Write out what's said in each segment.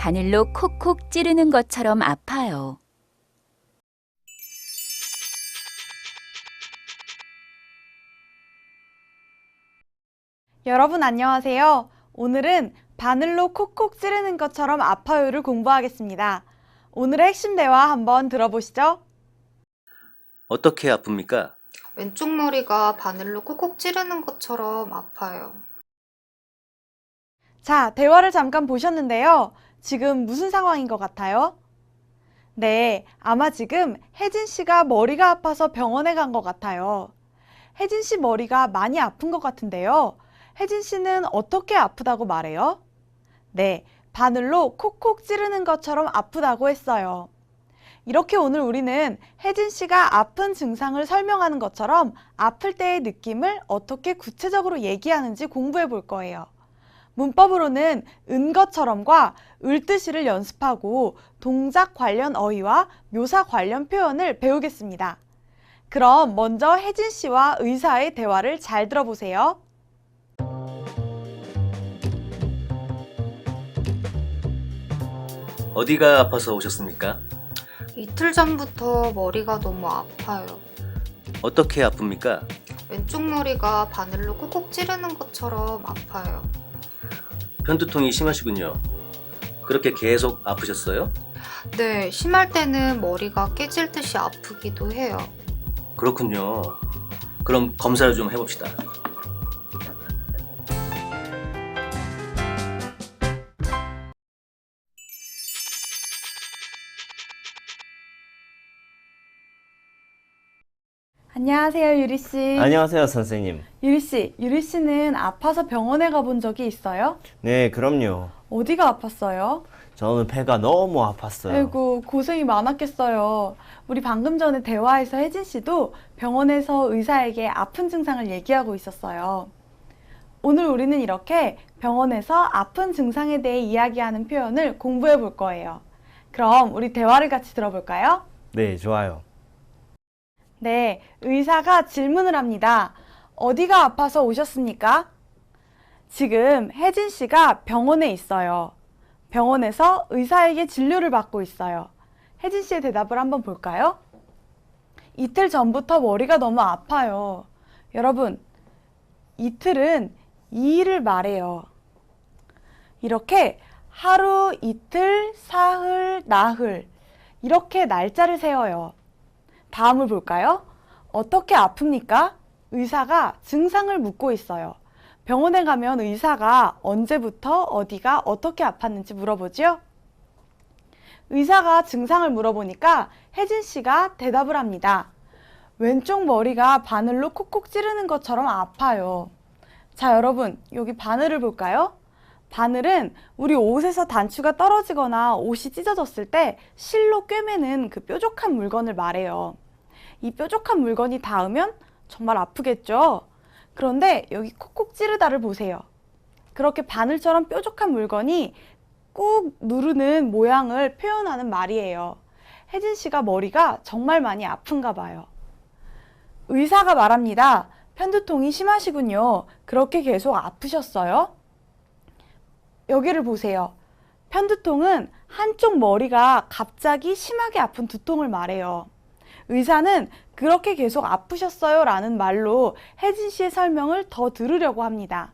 바늘로 콕콕 찌르는 것처럼 아파요. 여러분 안녕하세요. 오늘은 바늘로 콕콕 찌르는 것처럼 아파요를 공부하겠습니다. 오늘의 핵심 대화 한번 들어보시죠. 어떻게 아픕니까? 왼쪽 머리가 바늘로 콕콕 찌르는 것처럼 아파요. 자, 대화를 잠깐 보셨는데요. 지금 무슨 상황인 것 같아요? 네, 아마 지금 혜진 씨가 머리가 아파서 병원에 간 것 같아요. 혜진 씨 머리가 많이 아픈 것 같은데요. 혜진 씨는 어떻게 아프다고 말해요? 네, 바늘로 콕콕 찌르는 것처럼 아프다고 했어요. 이렇게 오늘 우리는 혜진 씨가 아픈 증상을 설명하는 것처럼 아플 때의 느낌을 어떻게 구체적으로 얘기하는지 공부해 볼 거예요. 문법으로는 은 것처럼과 을듯이를 연습하고 동작 관련 어휘와 묘사 관련 표현을 배우겠습니다. 그럼 먼저 혜진 씨와 의사의 대화를 잘 들어보세요. 어디가 아파서 오셨습니까? 이틀 전부터 머리가 너무 아파요. 어떻게 아픕니까? 왼쪽 머리가 바늘로 콕콕 찌르는 것처럼 아파요. 편두통이 심하시군요. 그렇게 계속 아프셨어요? 네, 심할 때는 머리가 깨질 듯이 아프기도 해요. 그렇군요. 그럼 검사를 좀 해봅시다. 안녕하세요, 유리 씨. 안녕하세요, 선생님. 유리 씨는 아파서 병원에 가본 적이 있어요? 네, 그럼요. 어디가 아팠어요? 저는 배가 너무 아팠어요. 아이고, 고생이 많았겠어요. 우리 방금 전에 대화에서 혜진 씨도 병원에서 의사에게 아픈 증상을 얘기하고 있었어요. 오늘 우리는 이렇게 병원에서 아픈 증상에 대해 이야기하는 표현을 공부해 볼 거예요. 그럼 우리 대화를 같이 들어볼까요? 네, 좋아요. 네, 의사가 질문을 합니다. 어디가 아파서 오셨습니까? 지금 혜진 씨가 병원에 있어요. 병원에서 의사에게 진료를 받고 있어요. 혜진 씨의 대답을 한번 볼까요? 이틀 전부터 머리가 너무 아파요. 여러분, 이틀은 2일을 말해요. 이렇게 하루, 이틀, 사흘, 나흘 이렇게 날짜를 세워요. 다음을 볼까요? 어떻게 아픕니까? 의사가 증상을 묻고 있어요. 병원에 가면 의사가 언제부터 어디가 어떻게 아팠는지 물어보죠? 의사가 증상을 물어보니까 혜진 씨가 대답을 합니다. 왼쪽 머리가 바늘로 콕콕 찌르는 것처럼 아파요. 자, 여러분, 여기 바늘을 볼까요? 바늘은 우리 옷에서 단추가 떨어지거나 옷이 찢어졌을 때 실로 꿰매는 그 뾰족한 물건을 말해요. 이 뾰족한 물건이 닿으면 정말 아프겠죠? 그런데 여기 콕콕 찌르다를 보세요. 그렇게 바늘처럼 뾰족한 물건이 꾹 누르는 모양을 표현하는 말이에요. 혜진 씨가 머리가 정말 많이 아픈가 봐요. 의사가 말합니다. 편두통이 심하시군요. 그렇게 계속 아프셨어요? 여기를 보세요. 편두통은 한쪽 머리가 갑자기 심하게 아픈 두통을 말해요. 의사는 그렇게 계속 아프셨어요 라는 말로 혜진 씨의 설명을 더 들으려고 합니다.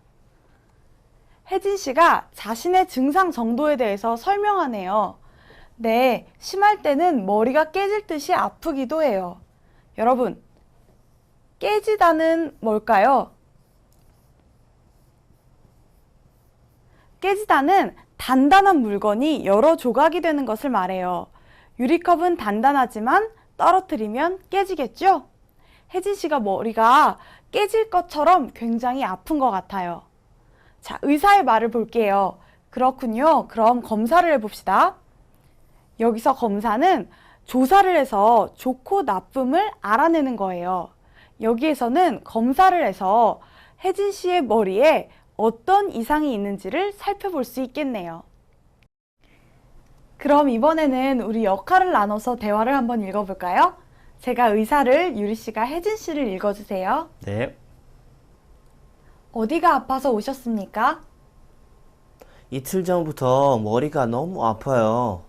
혜진 씨가 자신의 증상 정도에 대해서 설명하네요. 네, 심할 때는 머리가 깨질 듯이 아프기도 해요. 여러분, 깨지다는 뭘까요? 깨지다는 단단한 물건이 여러 조각이 되는 것을 말해요. 유리컵은 단단하지만 떨어뜨리면 깨지겠죠? 혜진 씨가 머리가 깨질 것처럼 굉장히 아픈 것 같아요. 자, 의사의 말을 볼게요. 그렇군요. 그럼 검사를 해봅시다. 여기서 검사는 조사를 해서 좋고 나쁨을 알아내는 거예요. 여기에서는 검사를 해서 혜진 씨의 머리에 어떤 이상이 있는지를 살펴볼 수 있겠네요. 그럼 이번에는 우리 역할을 나눠서 대화를 한번 읽어볼까요? 제가 의사를, 유리 씨가 혜진 씨를 읽어주세요. 네. 어디가 아파서 오셨습니까? 이틀 전부터 머리가 너무 아파요.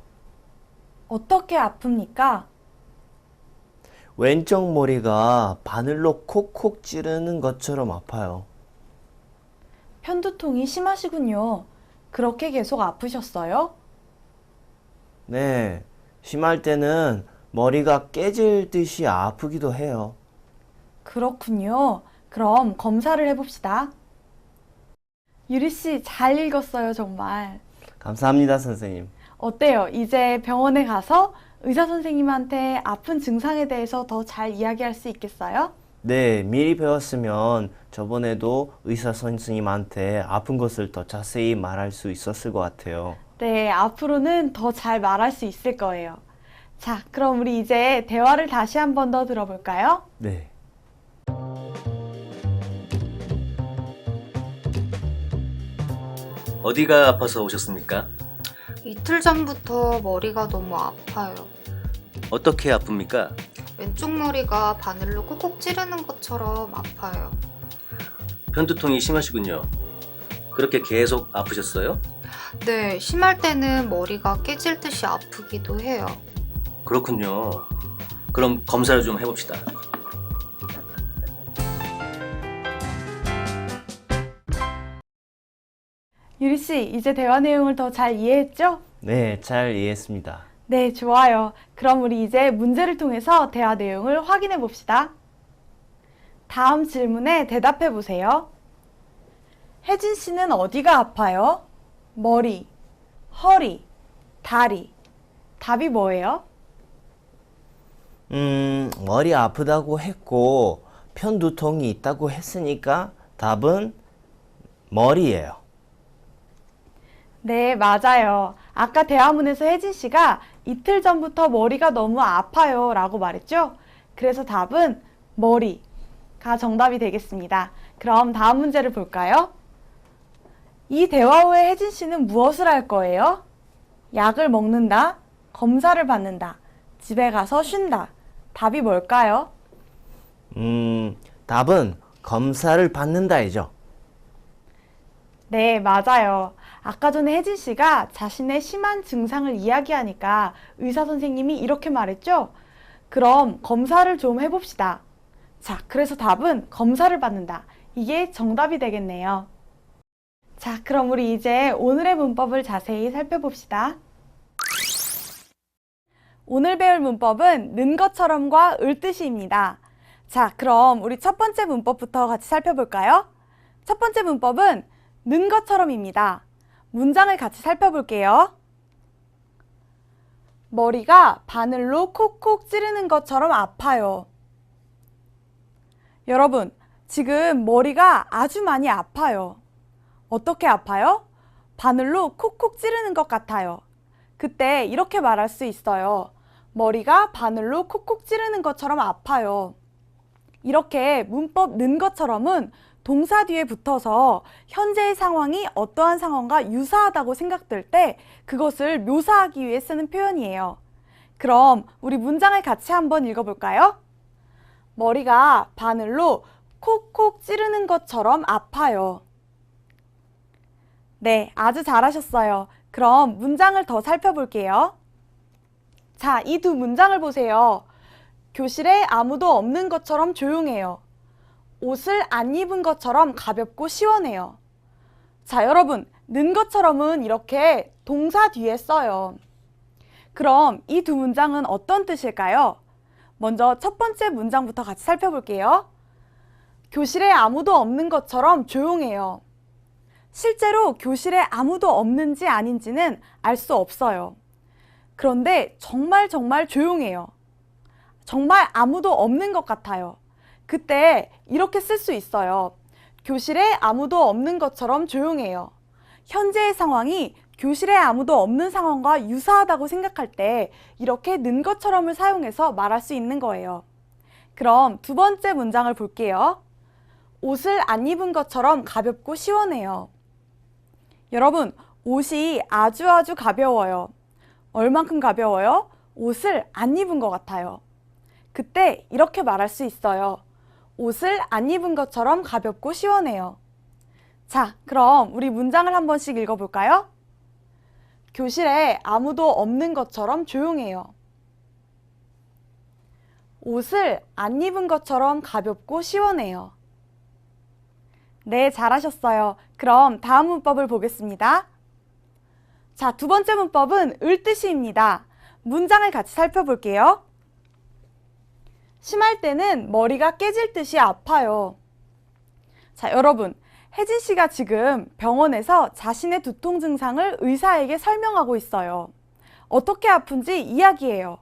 어떻게 아픕니까? 왼쪽 머리가 바늘로 콕콕 찌르는 것처럼 아파요. 편두통이 심하시군요. 그렇게 계속 아프셨어요? 네, 심할 때는 머리가 깨질 듯이 아프기도 해요. 그렇군요. 그럼 검사를 해봅시다. 유리 씨, 잘 읽었어요, 정말. 감사합니다, 선생님. 어때요? 이제 병원에 가서 의사 선생님한테 아픈 증상에 대해서 더 잘 이야기할 수 있겠어요? 네, 미리 배웠으면 저번에도 의사 선생님한테 아픈 것을 더 자세히 말할 수 있었을 것 같아요. 네, 앞으로는 더 잘 말할 수 있을 거예요. 자, 그럼 우리 이제 대화를 다시 한 번 더 들어볼까요? 네. 어디가 아파서 오셨습니까? 이틀 전부터 머리가 너무 아파요. 어떻게 아픕니까? 왼쪽 머리가 바늘로 콕콕 찌르는 것처럼 아파요. 편두통이 심하시군요. 그렇게 계속 아프셨어요? 네, 심할 때는 머리가 깨질 듯이 아프기도 해요. 그렇군요. 그럼 검사를 좀 해봅시다. 유리 씨, 이제 대화 내용을 더 잘 이해했죠? 네, 잘 이해했습니다. 네, 좋아요. 그럼 우리 이제 문제를 통해서 대화 내용을 확인해 봅시다. 다음 질문에 대답해 보세요. 혜진 씨는 어디가 아파요? 머리, 허리, 다리. 답이 뭐예요? 머리 아프다고 했고 편두통이 있다고 했으니까 답은 머리예요. 네, 맞아요. 아까 대화문에서 혜진 씨가 이틀 전부터 머리가 너무 아파요 라고 말했죠? 그래서 답은 머리가 정답이 되겠습니다. 그럼 다음 문제를 볼까요? 이 대화 후에 혜진 씨는 무엇을 할 거예요? 약을 먹는다, 검사를 받는다, 집에 가서 쉰다. 답이 뭘까요? 답은 검사를 받는다이죠. 네, 맞아요. 아까 전에 혜진 씨가 자신의 심한 증상을 이야기하니까 의사 선생님이 이렇게 말했죠? 그럼 검사를 좀 해봅시다. 자, 그래서 답은 검사를 받는다. 이게 정답이 되겠네요. 자, 그럼 우리 이제 오늘의 문법을 자세히 살펴봅시다. 오늘 배울 문법은 는 것처럼과 을 뜻이입니다. 자, 그럼 우리 첫 번째 문법부터 같이 살펴볼까요? 첫 번째 문법은 는 것처럼입니다. 문장을 같이 살펴볼게요. 머리가 바늘로 콕콕 찌르는 것처럼 아파요. 여러분, 지금 머리가 아주 많이 아파요. 어떻게 아파요? 바늘로 콕콕 찌르는 것 같아요. 그때 이렇게 말할 수 있어요. 머리가 바늘로 콕콕 찌르는 것처럼 아파요. 이렇게 문법 는 것처럼은 동사 뒤에 붙어서 현재의 상황이 어떠한 상황과 유사하다고 생각될 때 그것을 묘사하기 위해 쓰는 표현이에요. 그럼 우리 문장을 같이 한번 읽어볼까요? 머리가 바늘로 콕콕 찌르는 것처럼 아파요. 네, 아주 잘하셨어요. 그럼 문장을 더 살펴볼게요. 자, 이 두 문장을 보세요. 교실에 아무도 없는 것처럼 조용해요. 옷을 안 입은 것처럼 가볍고 시원해요. 자, 여러분, 는 것처럼은 이렇게 동사 뒤에 써요. 그럼 이 두 문장은 어떤 뜻일까요? 먼저 첫 번째 문장부터 같이 살펴볼게요. 교실에 아무도 없는 것처럼 조용해요. 실제로 교실에 아무도 없는지 아닌지는 알 수 없어요. 그런데 정말 조용해요. 정말 아무도 없는 것 같아요. 그때 이렇게 쓸 수 있어요. 교실에 아무도 없는 것처럼 조용해요. 현재의 상황이 교실에 아무도 없는 상황과 유사하다고 생각할 때 이렇게 는 것처럼을 사용해서 말할 수 있는 거예요. 그럼 두 번째 문장을 볼게요. 옷을 안 입은 것처럼 가볍고 시원해요. 여러분, 옷이 아주 가벼워요. 얼만큼 가벼워요? 옷을 안 입은 것 같아요. 그때 이렇게 말할 수 있어요. 옷을 안 입은 것처럼 가볍고 시원해요. 자, 그럼 우리 문장을 한 번씩 읽어볼까요? 교실에 아무도 없는 것처럼 조용해요. 옷을 안 입은 것처럼 가볍고 시원해요. 네, 잘하셨어요. 그럼 다음 문법을 보겠습니다. 자, 두 번째 문법은 을뜻이입니다. 문장을 같이 살펴볼게요. 심할 때는 머리가 깨질 듯이 아파요. 자, 여러분, 혜진 씨가 지금 병원에서 자신의 두통 증상을 의사에게 설명하고 있어요. 어떻게 아픈지 이야기해요.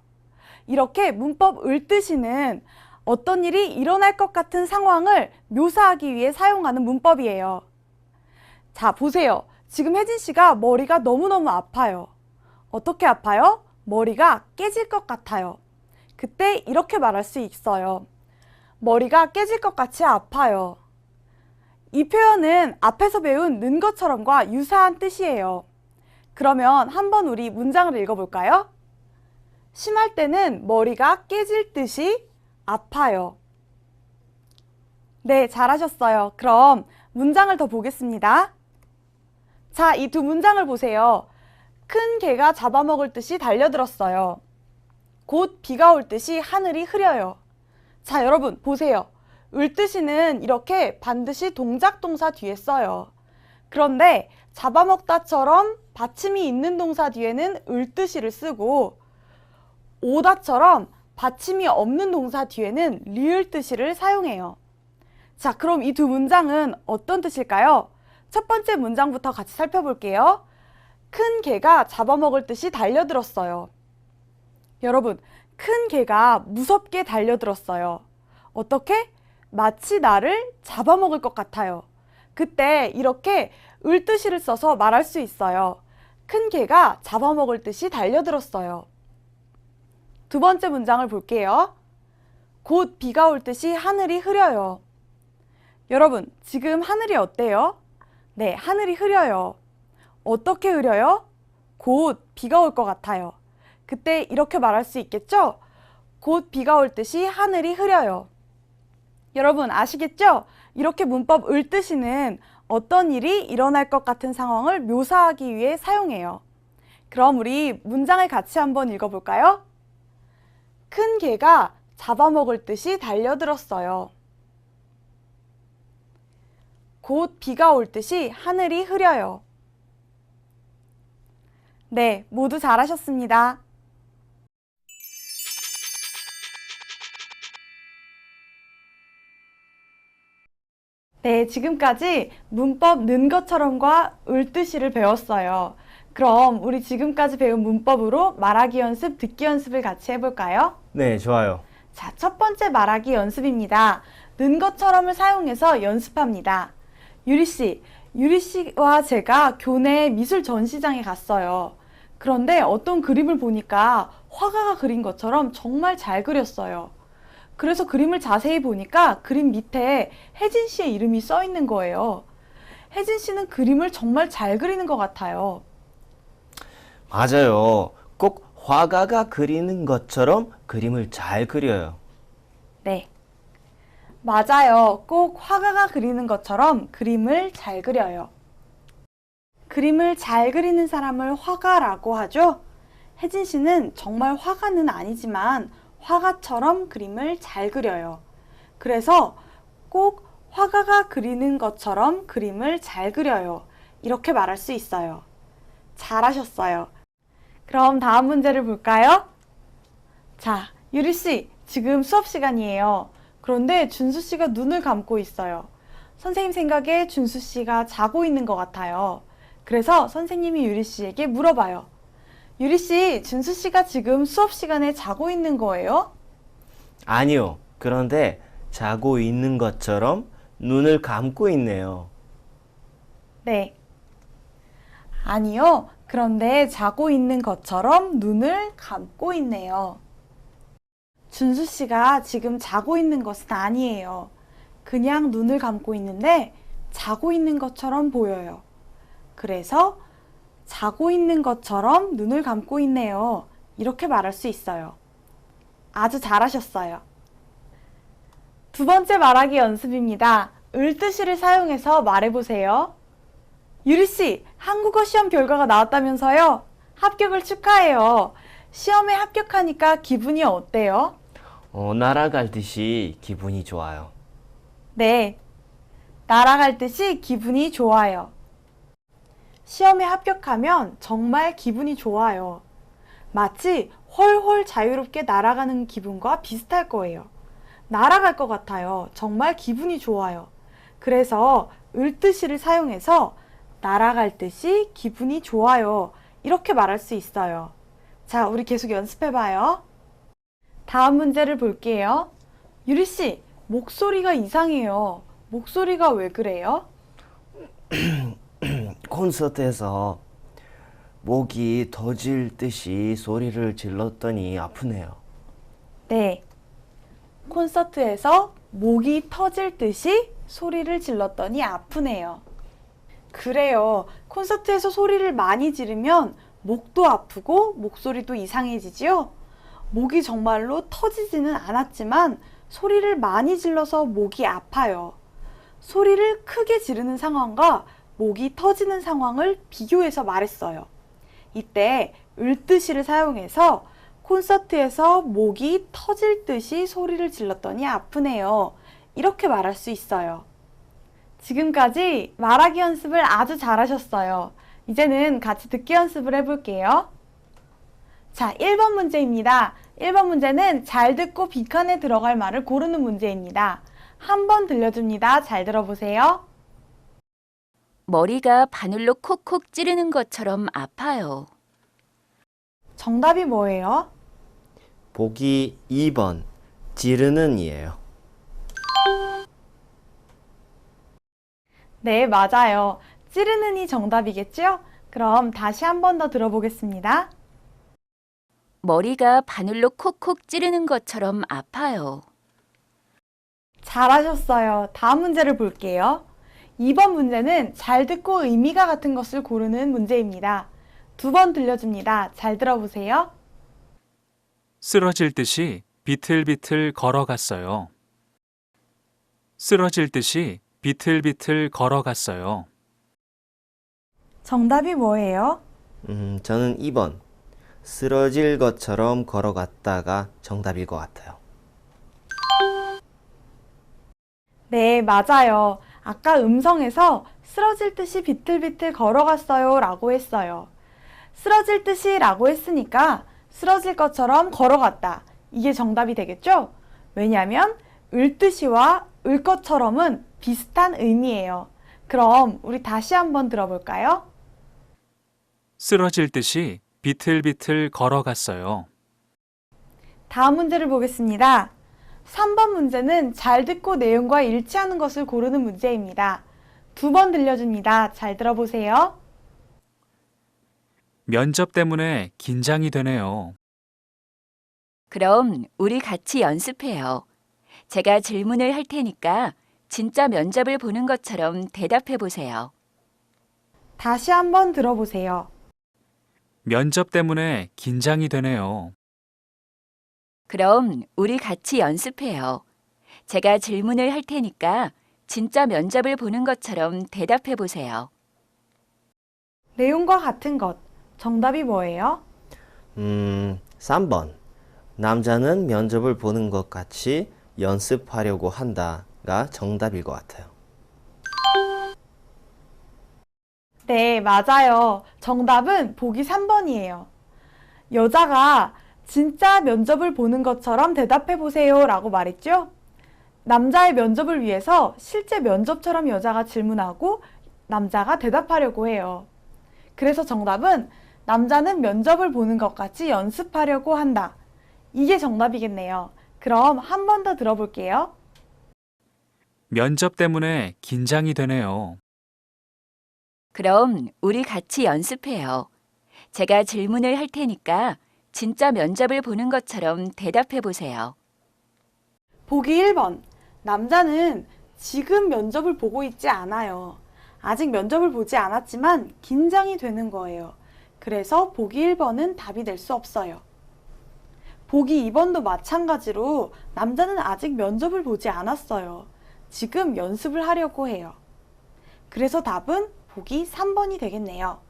이렇게 문법 을뜻이는 어떤 일이 일어날 것 같은 상황을 묘사하기 위해 사용하는 문법이에요. 자, 보세요. 지금 혜진 씨가 머리가 너무너무 아파요. 어떻게 아파요? 머리가 깨질 것 같아요. 그때 이렇게 말할 수 있어요. 머리가 깨질 것 같이 아파요. 이 표현은 앞에서 배운 는 것처럼과 유사한 뜻이에요. 그러면 한번 우리 문장을 읽어볼까요? 심할 때는 머리가 깨질 듯이 아파요. 네, 잘하셨어요. 그럼 문장을 더 보겠습니다. 자, 이 두 문장을 보세요. 큰 개가 잡아먹을 듯이 달려들었어요. 곧 비가 올 듯이 하늘이 흐려요. 자, 여러분 보세요. 을뜻이는 이렇게 반드시 동작 동사 뒤에 써요. 그런데 잡아먹다처럼 받침이 있는 동사 뒤에는 을뜻이를 쓰고 오다처럼 받침이 없는 동사 뒤에는 리을뜻이를 사용해요. 자, 그럼 이 두 문장은 어떤 뜻일까요? 첫 번째 문장부터 같이 살펴볼게요. 큰 개가 잡아먹을 듯이 달려들었어요. 여러분, 큰 개가 무섭게 달려들었어요. 어떻게? 마치 나를 잡아먹을 것 같아요. 그때 이렇게 을뜻이를 써서 말할 수 있어요. 큰 개가 잡아먹을 듯이 달려들었어요. 두 번째 문장을 볼게요. 곧 비가 올 듯이 하늘이 흐려요. 여러분, 지금 하늘이 어때요? 네, 하늘이 흐려요. 어떻게 흐려요? 곧 비가 올 것 같아요. 그때 이렇게 말할 수 있겠죠? 곧 비가 올 듯이 하늘이 흐려요. 여러분 아시겠죠? 이렇게 문법 을뜻이는 어떤 일이 일어날 것 같은 상황을 묘사하기 위해 사용해요. 그럼 우리 문장을 같이 한번 읽어볼까요? 큰 개가 잡아먹을 듯이 달려들었어요. 곧 비가 올 듯이 하늘이 흐려요. 네, 모두 잘하셨습니다. 네, 지금까지 문법 는 것처럼과 을뜻이를 배웠어요. 그럼 우리 지금까지 배운 문법으로 말하기 연습, 듣기 연습을 같이 해볼까요? 네, 좋아요. 자, 첫 번째 말하기 연습입니다. 는 것처럼을 사용해서 연습합니다. 유리 씨와 제가 교내 미술 전시장에 갔어요. 그런데 어떤 그림을 보니까 화가가 그린 것처럼 정말 잘 그렸어요. 그래서 그림을 자세히 보니까 그림 밑에 혜진 씨의 이름이 써 있는 거예요. 혜진 씨는 그림을 정말 잘 그리는 것 같아요. 맞아요. 꼭 화가가 그리는 것처럼 그림을 잘 그려요. 네. 맞아요. 꼭 화가가 그리는 것처럼 그림을 잘 그려요. 그림을 잘 그리는 사람을 화가라고 하죠. 혜진 씨는 정말 화가는 아니지만 화가처럼 그림을 잘 그려요. 그래서 꼭 화가가 그리는 것처럼 그림을 잘 그려요. 이렇게 말할 수 있어요. 잘하셨어요. 그럼 다음 문제를 볼까요? 자, 유리 씨, 지금 수업 시간이에요. 그런데 준수 씨가 눈을 감고 있어요. 선생님 생각에 준수 씨가 자고 있는 것 같아요. 그래서 선생님이 유리 씨에게 물어봐요. 유리 씨, 준수 씨가 지금 수업 시간에 자고 있는 거예요? 아니요. 그런데 자고 있는 것처럼 눈을 감고 있네요. 네. 아니요. 그런데 자고 있는 것처럼 눈을 감고 있네요. 준수 씨가 지금 자고 있는 것은 아니에요. 그냥 눈을 감고 있는데 자고 있는 것처럼 보여요. 그래서 자고 있는 것처럼 눈을 감고 있네요. 이렇게 말할 수 있어요. 아주 잘하셨어요. 두 번째 말하기 연습입니다. 을뜻시를 사용해서 말해보세요. 유리씨, 한국어 시험 결과가 나왔다면서요? 합격을 축하해요. 시험에 합격하니까 기분이 어때요? 날아갈 듯이 기분이 좋아요. 네, 날아갈 듯이 기분이 좋아요. 시험에 합격하면 정말 기분이 좋아요. 마치 훨훨 자유롭게 날아가는 기분과 비슷할 거예요. 날아갈 것 같아요. 정말 기분이 좋아요. 그래서 을뜻시를 사용해서 날아갈 듯이 기분이 좋아요. 이렇게 말할 수 있어요. 자, 우리 계속 연습해봐요. 다음 문제를 볼게요. 유리씨, 목소리가 이상해요. 목소리가 왜 그래요? 콘서트에서 목이 터질 듯이 소리를 질렀더니 아프네요. 네. 콘서트에서 목이 터질 듯이 소리를 질렀더니 아프네요. 그래요. 콘서트에서 소리를 많이 지르면 목도 아프고 목소리도 이상해지지요? 목이 정말로 터지지는 않았지만 소리를 많이 질러서 목이 아파요. 소리를 크게 지르는 상황과 목이 터지는 상황을 비교해서 말했어요. 이때 을뜻시를 사용해서 콘서트에서 목이 터질 듯이 소리를 질렀더니 아프네요. 이렇게 말할 수 있어요. 지금까지 말하기 연습을 아주 잘하셨어요. 이제는 같이 듣기 연습을 해볼게요. 자, 1번 문제입니다. 1번 문제는 잘 듣고 빈칸에 들어갈 말을 고르는 문제입니다. 한 번 들려줍니다. 잘 들어보세요. 머리가 바늘로 콕콕 찌르는 것처럼 아파요. 정답이 뭐예요? 보기 2번, 지르는 이에요. 네, 맞아요. 찌르는이 정답이겠죠? 그럼 다시 한 번 더 들어보겠습니다. 머리가 바늘로 콕콕 찌르는 것처럼 아파요. 잘하셨어요. 다음 문제를 볼게요. 2번 문제는 잘 듣고 의미가 같은 것을 고르는 문제입니다. 2번 들려줍니다. 잘 들어보세요. 쓰러질 듯이 비틀비틀 걸어갔어요. 쓰러질 듯이 비틀비틀 걸어갔어요. 정답이 뭐예요? 저는 2번, 쓰러질 것처럼 걸어갔다가 정답일 것 같아요. 네, 맞아요. 아까 음성에서 쓰러질 듯이 비틀비틀 걸어갔어요 라고 했어요. 쓰러질 듯이 라고 했으니까 쓰러질 것처럼 걸어갔다. 이게 정답이 되겠죠? 왜냐하면 을듯이와 을 것처럼은 비슷한 의미예요. 그럼 우리 다시 한번 들어볼까요? 쓰러질 듯이 비틀비틀 걸어갔어요. 다음 문제를 보겠습니다. 3번 문제는 잘 듣고 내용과 일치하는 것을 고르는 문제입니다. 2번 들려줍니다. 잘 들어보세요. 면접 때문에 긴장이 되네요. 그럼 우리 같이 연습해요. 제가 질문을 할 테니까 진짜 면접을 보는 것처럼 대답해 보세요. 다시 한번 들어보세요. 면접 때문에 긴장이 되네요. 그럼 우리 같이 연습해요. 제가 질문을 할 테니까 진짜 면접을 보는 것처럼 대답해 보세요. 내용과 같은 것. 정답이 뭐예요? 3번. 남자는 면접을 보는 것 같이 연습하려고 한다가 정답일 것 같아요. 네, 맞아요. 정답은 보기 3번이에요. 여자가 진짜 면접을 보는 것처럼 대답해 보세요 라고 말했죠? 남자의 면접을 위해서 실제 면접처럼 여자가 질문하고 남자가 대답하려고 해요. 그래서 정답은 남자는 면접을 보는 것 같이 연습하려고 한다. 이게 정답이겠네요. 그럼 한 번 더 들어볼게요. 면접 때문에 긴장이 되네요. 그럼 우리 같이 연습해요. 제가 질문을 할 테니까 진짜 면접을 보는 것처럼 대답해 보세요. 보기 1번. 남자는 지금 면접을 보고 있지 않아요. 아직 면접을 보지 않았지만 긴장이 되는 거예요. 그래서 보기 1번은 답이 될 수 없어요. 보기 2번도 마찬가지로 남자는 아직 면접을 보지 않았어요. 지금 연습을 하려고 해요. 그래서 답은 보기 3번이 되겠네요.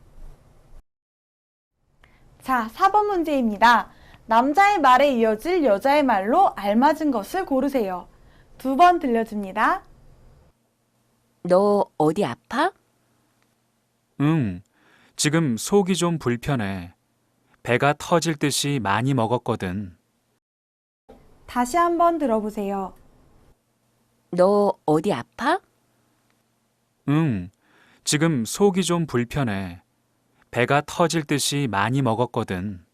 자, 4번 문제입니다. 남자의 말에 이어질 여자의 말로 알맞은 것을 고르세요. 2번 들려줍니다. 너 어디 아파? 응, 지금 속이 좀 불편해. 배가 터질 듯이 많이 먹었거든. 다시 한번 들어보세요. 너 어디 아파? 응, 지금 속이 좀 불편해. 배가 터질 듯이 많이 먹었거든.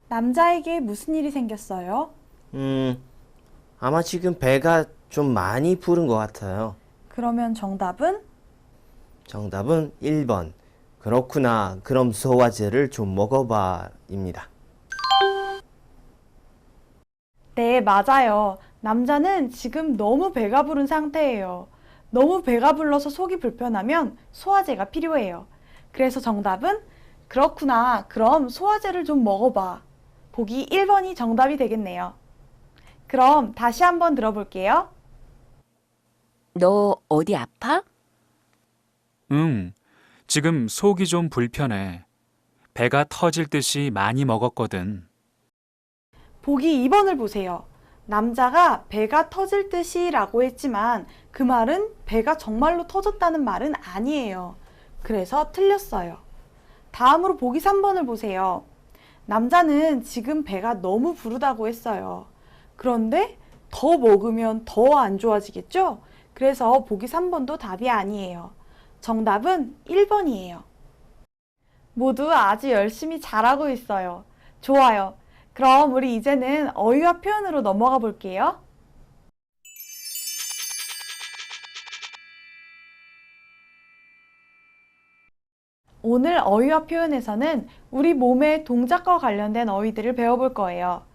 남자에게 무슨 일이 생겼어요? 아마 지금 배가 좀 많이 부른 것 같아요. 그러면 정답은? 정답은 1번. 그렇구나. 그럼 소화제를 좀 먹어봐입니다. 네, 맞아요. 남자는 지금 너무 배가 부른 상태예요. 너무 배가 불러서 속이 불편하면 소화제가 필요해요. 그래서 정답은 그렇구나. 그럼 소화제를 좀 먹어봐. 보기 1번이 정답이 되겠네요. 그럼 다시 한번 들어볼게요. 너 어디 아파? 응, 지금 속이 좀 불편해. 배가 터질 듯이 많이 먹었거든. 보기 2번을 보세요. 남자가 배가 터질 듯이 라고 했지만 그 말은 배가 정말로 터졌다는 말은 아니에요. 그래서 틀렸어요. 다음으로 보기 3번을 보세요. 남자는 지금 배가 너무 부르다고 했어요. 그런데 더 먹으면 더 안 좋아지겠죠? 그래서 보기 3번도 답이 아니에요. 정답은 1번이에요. 모두 아주 열심히 잘하고 있어요. 좋아요. 그럼 우리 이제는 어휘와 표현으로 넘어가 볼게요. 오늘 어휘와 표현에서는 우리 몸의 동작과 관련된 어휘들을 배워볼 거예요.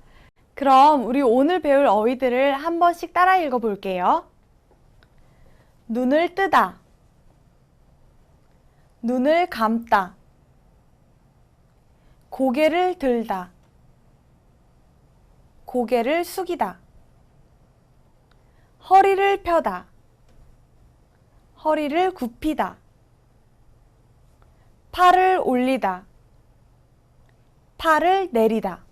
그럼 우리 오늘 배울 어휘들을 한 번씩 따라 읽어볼게요. 눈을 뜨다, 눈을 감다, 고개를 들다, 고개를 숙이다, 허리를 펴다, 허리를 굽히다, 팔을 올리다, 팔을 내리다.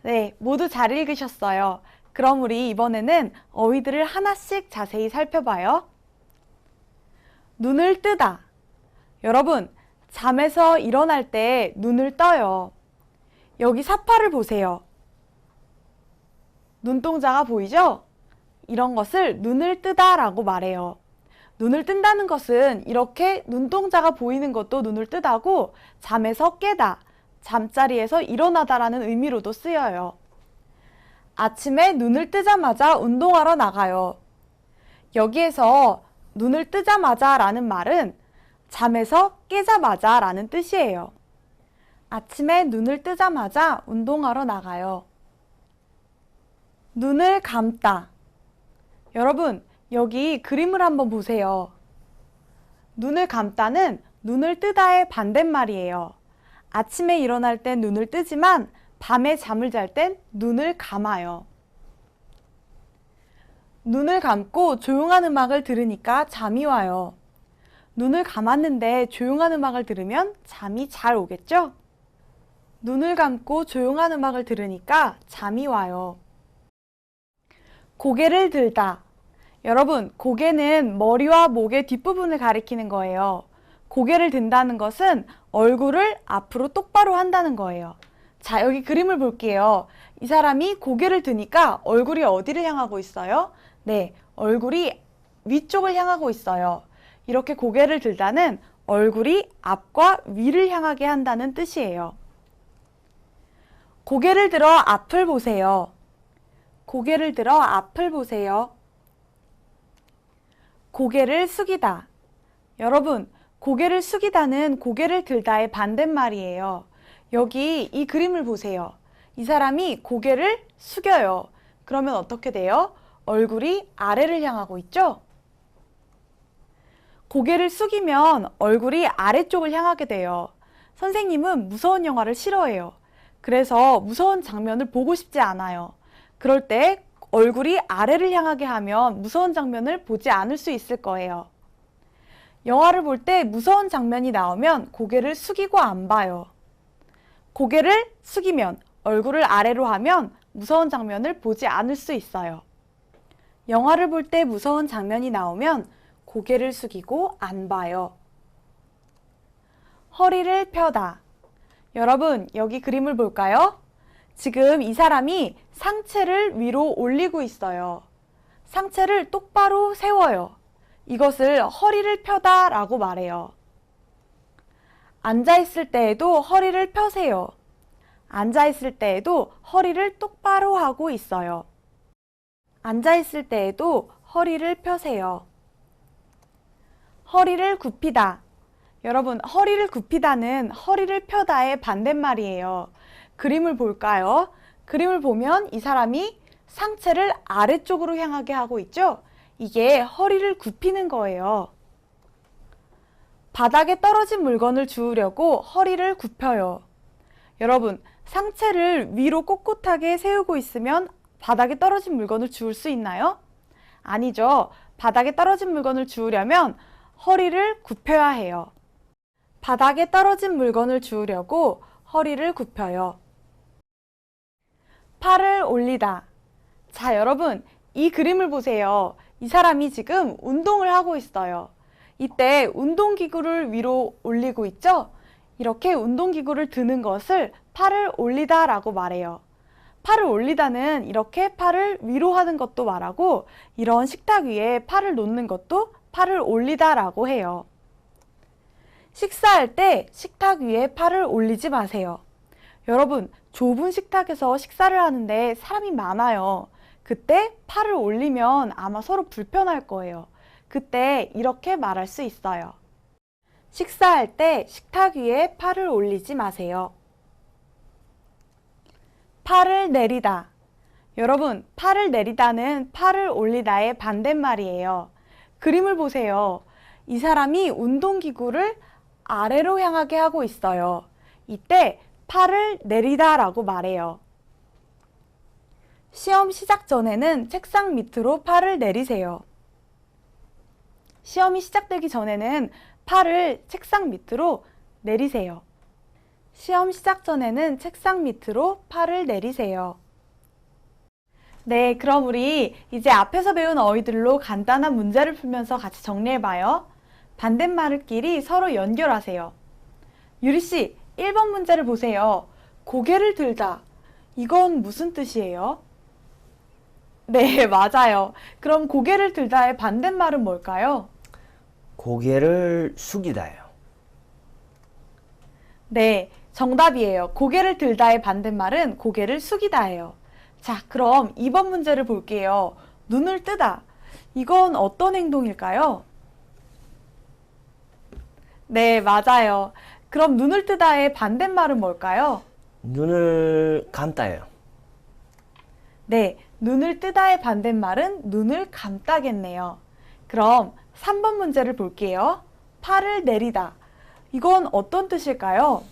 네, 모두 잘 읽으셨어요. 그럼 우리 이번에는 어휘들을 하나씩 자세히 살펴봐요. 눈을 뜨다. 여러분, 잠에서 일어날 때 눈을 떠요. 여기 사파를 보세요. 눈동자가 보이죠? 이런 것을 눈을 뜨다 라고 말해요. 눈을 뜬다는 것은 이렇게 눈동자가 보이는 것도 눈을 뜨다고 잠에서 깨다, 잠자리에서 일어나다라는 의미로도 쓰여요. 아침에 눈을 뜨자마자 운동하러 나가요. 여기에서 눈을 뜨자마자 라는 말은 잠에서 깨자마자 라는 뜻이에요. 아침에 눈을 뜨자마자 운동하러 나가요. 눈을 감다. 여러분, 여기 그림을 한번 보세요. 눈을 감다는 눈을 뜨다의 반대말이에요. 아침에 일어날 땐 눈을 뜨지만 밤에 잠을 잘 땐 눈을 감아요. 눈을 감고 조용한 음악을 들으니까 잠이 와요. 눈을 감았는데 조용한 음악을 들으면 잠이 잘 오겠죠? 눈을 감고 조용한 음악을 들으니까 잠이 와요. 고개를 들다. 여러분, 고개는 머리와 목의 뒷부분을 가리키는 거예요. 고개를 든다는 것은 얼굴을 앞으로 똑바로 한다는 거예요. 자, 여기 그림을 볼게요. 이 사람이 고개를 드니까 얼굴이 어디를 향하고 있어요? 네, 얼굴이 위쪽을 향하고 있어요. 이렇게 고개를 들다는 얼굴이 앞과 위를 향하게 한다는 뜻이에요. 고개를 들어 앞을 보세요. 고개를 들어 앞을 보세요. 고개를 숙이다. 여러분, 고개를 숙이다는 고개를 들다의 반대말이에요. 여기 이 그림을 보세요. 이 사람이 고개를 숙여요. 그러면 어떻게 돼요? 얼굴이 아래를 향하고 있죠? 고개를 숙이면 얼굴이 아래쪽을 향하게 돼요. 선생님은 무서운 영화를 싫어해요. 그래서 무서운 장면을 보고 싶지 않아요. 그럴 때 얼굴이 아래를 향하게 하면 무서운 장면을 보지 않을 수 있을 거예요. 영화를 볼 때 무서운 장면이 나오면 고개를 숙이고 안 봐요. 고개를 숙이면, 얼굴을 아래로 하면 무서운 장면을 보지 않을 수 있어요. 영화를 볼 때 무서운 장면이 나오면 고개를 숙이고 안 봐요. 허리를 펴다. 여러분, 여기 그림을 볼까요? 지금 이 사람이 상체를 위로 올리고 있어요. 상체를 똑바로 세워요. 이것을 허리를 펴다 라고 말해요. 앉아있을 때에도 허리를 펴세요. 앉아있을 때에도 허리를 똑바로 하고 있어요. 앉아있을 때에도 허리를 펴세요. 허리를 굽히다. 여러분, 허리를 굽히다는 허리를 펴다의 반대말이에요. 그림을 볼까요? 그림을 보면 이 사람이 상체를 아래쪽으로 향하게 하고 있죠? 이게 허리를 굽히는 거예요. 바닥에 떨어진 물건을 주우려고 허리를 굽혀요. 여러분, 상체를 위로 꼿꼿하게 세우고 있으면 바닥에 떨어진 물건을 주울 수 있나요? 아니죠. 바닥에 떨어진 물건을 주우려면 허리를 굽혀야 해요. 바닥에 떨어진 물건을 주우려고 허리를 굽혀요. 팔을 올리다. 자, 여러분, 이 그림을 보세요. 이 사람이 지금 운동을 하고 있어요. 이때 운동기구를 위로 올리고 있죠? 이렇게 운동기구를 드는 것을 팔을 올리다 라고 말해요. 팔을 올리다는 이렇게 팔을 위로 하는 것도 말하고, 이런 식탁 위에 팔을 놓는 것도 팔을 올리다 라고 해요. 식사할 때 식탁 위에 팔을 올리지 마세요. 여러분, 좁은 식탁에서 식사를 하는데 사람이 많아요. 그때 팔을 올리면 아마 서로 불편할 거예요. 그때 이렇게 말할 수 있어요. 식사할 때 식탁 위에 팔을 올리지 마세요. 팔을 내리다. 여러분, 팔을 내리다는 팔을 올리다의 반대말이에요. 그림을 보세요. 이 사람이 운동기구를 아래로 향하게 하고 있어요. 이때 팔을 내리다 라고 말해요. 시험 시작 전에는 책상 밑으로 팔을 내리세요. 시험이 시작되기 전에는 팔을 책상 밑으로 내리세요. 시험 시작 전에는 책상 밑으로 팔을 내리세요. 네, 그럼 우리 이제 앞에서 배운 어휘들로 간단한 문제를 풀면서 같이 정리해봐요. 반대말끼리 서로 연결하세요. 유리씨, 1번 문제를 보세요. 고개를 들다. 이건 무슨 뜻이에요? 네, 맞아요. 그럼 고개를 들다의 반대말은 뭘까요? 고개를 숙이다요. 네, 정답이에요. 고개를 들다의 반대말은 고개를 숙이다예요. 자, 그럼 2번 문제를 볼게요. 눈을 뜨다. 이건 어떤 행동일까요? 네, 맞아요. 그럼 눈을 뜨다의 반대말은 뭘까요? 눈을 감다요. 네, 눈을 뜨다의 반대말은 눈을 감다겠네요. 그럼 3번 문제를 볼게요. 팔을 내리다. 이건 어떤 뜻일까요?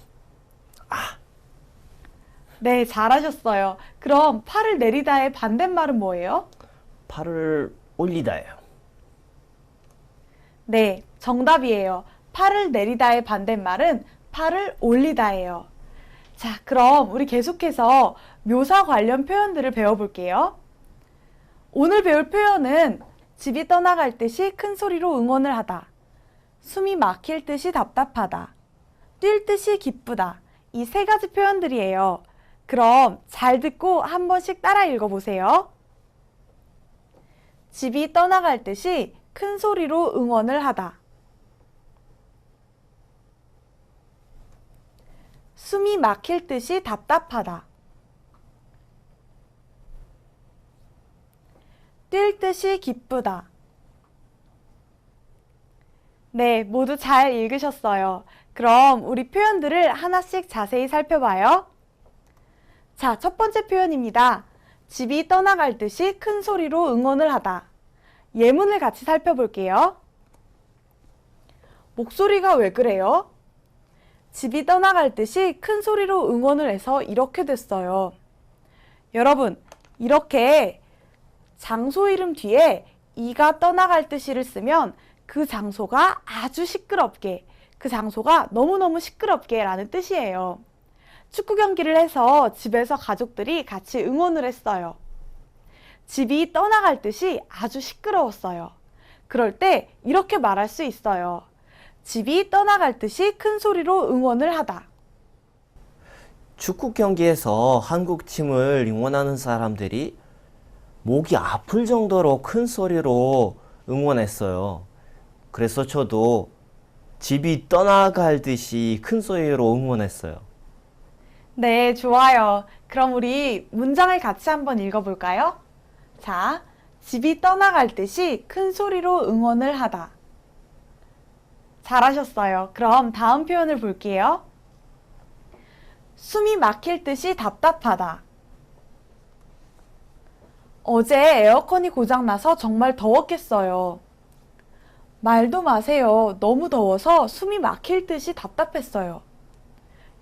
네, 잘하셨어요. 그럼 팔을 내리다의 반대말은 뭐예요? 팔을 올리다요. 네, 정답이에요. 팔을 내리다의 반대말은 팔을 올리다예요. 자, 그럼 우리 계속해서 묘사 관련 표현들을 배워볼게요. 오늘 배울 표현은 집이 떠나갈 듯이 큰 소리로 응원을 하다, 숨이 막힐 듯이 답답하다, 뛸 듯이 기쁘다. 이 세 가지 표현들이에요. 그럼 잘 듣고 한 번씩 따라 읽어보세요. 집이 떠나갈 듯이 큰 소리로 응원을 하다. 숨이 막힐 듯이 답답하다. 뛸 듯이 기쁘다. 네, 모두 잘 읽으셨어요. 그럼 우리 표현들을 하나씩 자세히 살펴봐요. 자, 첫 번째 표현입니다. 집이 떠나갈 듯이 큰 소리로 응원을 하다. 예문을 같이 살펴볼게요. 목소리가 왜 그래요? 집이 떠나갈 듯이 큰 소리로 응원을 해서 이렇게 됐어요. 여러분, 이렇게 장소 이름 뒤에 이가 떠나갈 듯이를 쓰면 그 장소가 아주 시끄럽게, 그 장소가 너무너무 시끄럽게 라는 뜻이에요. 축구 경기를 해서 집에서 가족들이 같이 응원을 했어요. 집이 떠나갈 듯이 아주 시끄러웠어요. 그럴 때 이렇게 말할 수 있어요. 집이 떠나갈 듯이 큰 소리로 응원을 하다. 축구 경기에서 한국 팀을 응원하는 사람들이 목이 아플 정도로 큰 소리로 응원했어요. 그래서 저도 집이 떠나갈 듯이 큰 소리로 응원했어요. 네, 좋아요. 그럼 우리 문장을 같이 한번 읽어볼까요? 자, 집이 떠나갈 듯이 큰 소리로 응원을 하다. 잘하셨어요. 그럼 다음 표현을 볼게요. 숨이 막힐 듯이 답답하다. 어제 에어컨이 고장나서 정말 더웠겠어요. 말도 마세요. 너무 더워서 숨이 막힐 듯이 답답했어요.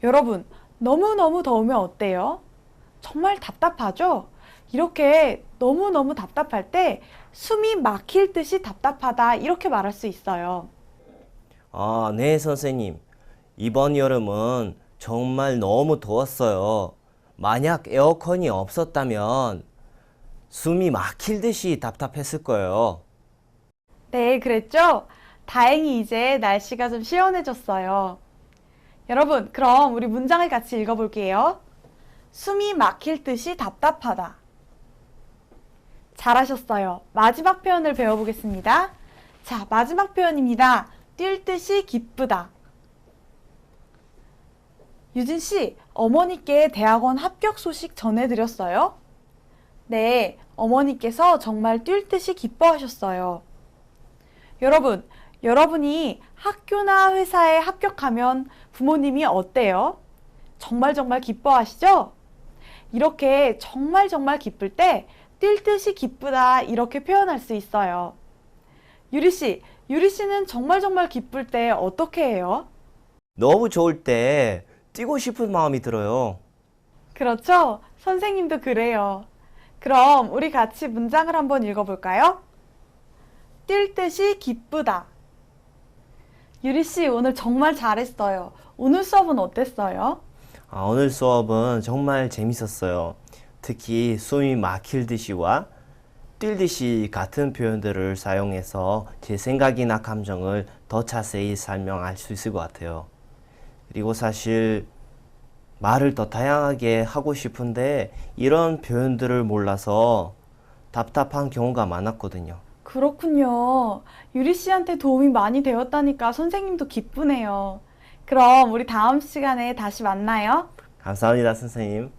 여러분, 너무너무 더우면 어때요? 정말 답답하죠? 이렇게 너무너무 답답할 때 숨이 막힐 듯이 답답하다 이렇게 말할 수 있어요. 아, 네, 선생님. 이번 여름은 정말 너무 더웠어요. 만약 에어컨이 없었다면 숨이 막힐 듯이 답답했을 거예요. 네, 그랬죠? 다행히 이제 날씨가 좀 시원해졌어요. 여러분, 그럼 우리 문장을 같이 읽어볼게요. 숨이 막힐 듯이 답답하다. 잘하셨어요. 마지막 표현을 배워보겠습니다. 자, 마지막 표현입니다. 뛸 듯이 기쁘다. 유진 씨, 어머니께 대학원 합격 소식 전해드렸어요? 네, 어머니께서 정말 뛸 듯이 기뻐하셨어요. 여러분, 여러분이 학교나 회사에 합격하면 부모님이 어때요? 정말 기뻐하시죠? 이렇게 정말 기쁠 때 뛸 듯이 기쁘다 이렇게 표현할 수 있어요. 유리 씨는 정말 기쁠 때 어떻게 해요? 너무 좋을 때 뛰고 싶은 마음이 들어요. 그렇죠? 선생님도 그래요. 그럼 우리 같이 문장을 한번 읽어볼까요? 뛸 듯이 기쁘다. 유리 씨, 오늘 정말 잘했어요. 오늘 수업은 어땠어요? 오늘 수업은 정말 재밌었어요. 특히 숨이 막힐 듯이와 뛸 듯이 같은 표현들을 사용해서 제 생각이나 감정을 더 자세히 설명할 수 있을 것 같아요. 그리고 사실 말을 더 다양하게 하고 싶은데 이런 표현들을 몰라서 답답한 경우가 많았거든요. 그렇군요. 유리 씨한테 도움이 많이 되었다니까 선생님도 기쁘네요. 그럼 우리 다음 시간에 다시 만나요. 감사합니다, 선생님.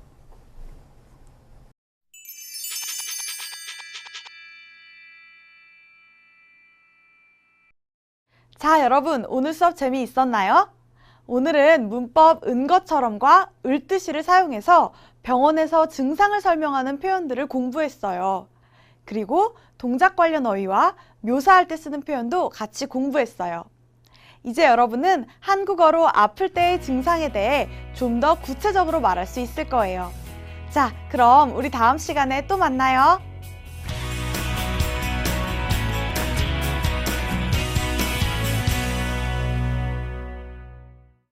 자, 여러분, 오늘 수업 재미있었나요? 오늘은 문법 은것처럼과 을듯이를 사용해서 병원에서 증상을 설명하는 표현들을 공부했어요. 그리고 동작 관련 어휘와 묘사할 때 쓰는 표현도 같이 공부했어요. 이제 여러분은 한국어로 아플 때의 증상에 대해 좀 더 구체적으로 말할 수 있을 거예요. 자, 그럼 우리 다음 시간에 또 만나요.